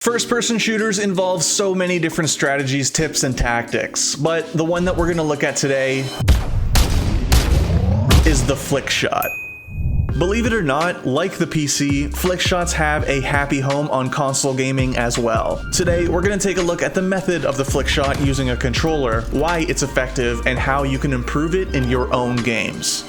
First-person shooters involve so many different strategies, tips, and tactics, but the one that we're going to look at today is the Flickshot. Believe it or not, like the PC, Flickshots have a happy home on console gaming as well. Today, we're going to take a look at the method of the Flickshot using a controller, why it's effective, and how you can improve it in your own games.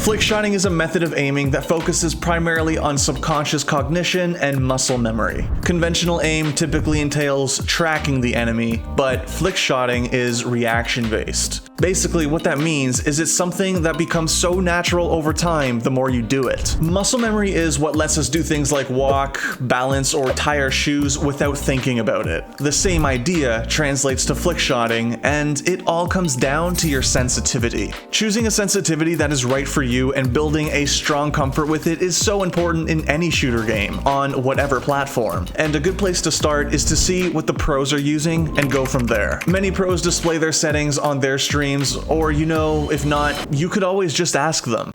Flickshotting is a method of aiming that focuses primarily on subconscious cognition and muscle memory. Conventional aim typically entails tracking the enemy, but flickshotting is reaction-based. Basically, what that means is it's something that becomes so natural over time the more you do it. Muscle memory is what lets us do things like walk, balance, or tie our shoes without thinking about it. The same idea translates to flickshotting, and it all comes down to your sensitivity. Choosing a sensitivity that is right for you and building a strong comfort with it is so important in any shooter game, on whatever platform. And a good place to start is to see what the pros are using and go from there. Many pros display their settings on their streams, or if not, you could always just ask them.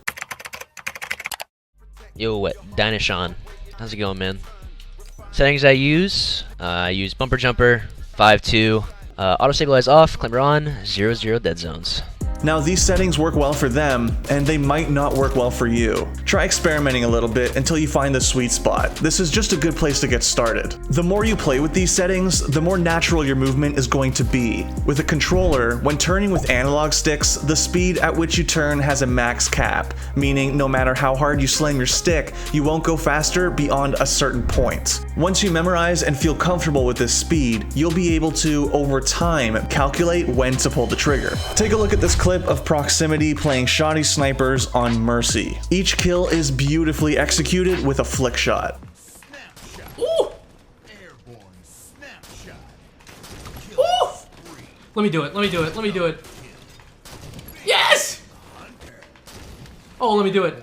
Yo, Dinashon. How's it going, man? Settings I use bumper jumper, 5-2, auto stabilize off, climber on, 0-0 dead zones. Now these settings work well for them, and they might not work well for you. Try experimenting a little bit until you find the sweet spot. This is just a good place to get started. The more you play with these settings, the more natural your movement is going to be. With a controller, when turning with analog sticks, the speed at which you turn has a max cap, meaning no matter how hard you slam your stick, you won't go faster beyond a certain point. Once you memorize and feel comfortable with this speed, you'll be able to, over time, calculate when to pull the trigger. Take a look at this clip of Proximitty playing shoddy snipers on Mercy. Each kill is beautifully executed with a flick shot. Ooh! Ooh! Let me do it. Yes! Oh, let me do it.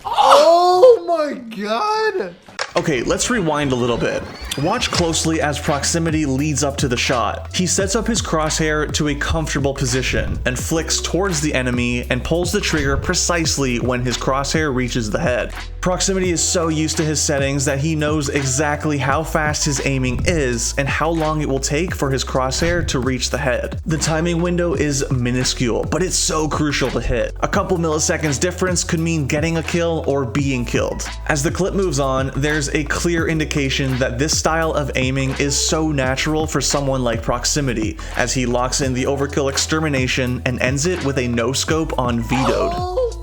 Oh my god! Okay, let's rewind a little bit. Watch closely as Proximitty leads up to the shot. He sets up his crosshair to a comfortable position and flicks towards the enemy and pulls the trigger precisely when his crosshair reaches the head. Proximitty is so used to his settings that he knows exactly how fast his aiming is and how long it will take for his crosshair to reach the head. The timing window is minuscule, but it's so crucial to hit. A couple milliseconds difference could mean getting a kill or being killed. As the clip moves on, there's a clear indication that this style of aiming is so natural for someone like Proximitty, as he locks in the overkill extermination and ends it with a no-scope on vetoed.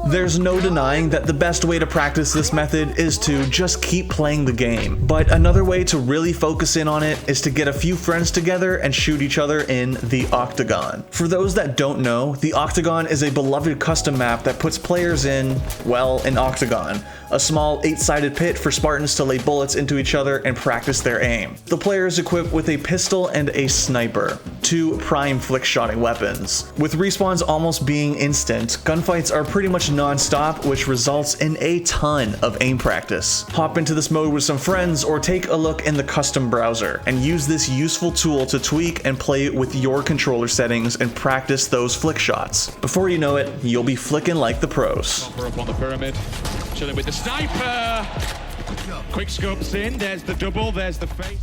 There's no denying that the best way to practice this method is to just keep playing the game, but another way to really focus in on it is to get a few friends together and shoot each other in the Octagon. For those that don't know, the Octagon is a beloved custom map that puts players in, well, an octagon, a small 8-sided pit for Spartans to lay bullets into each other and practice their aim. The player is equipped with a pistol and a sniper, two prime flick-shotting weapons. With respawns almost being instant, gunfights are pretty much non-stop, which results in a ton of aim practice. Hop into this mode with some friends or take a look in the custom browser and use this useful tool to tweak and play with your controller settings and practice those flick shots. Before you know it, you'll be flicking like the pros. Up on the pyramid, chilling with the sniper. Quick scopes in, there's the double, there's the face.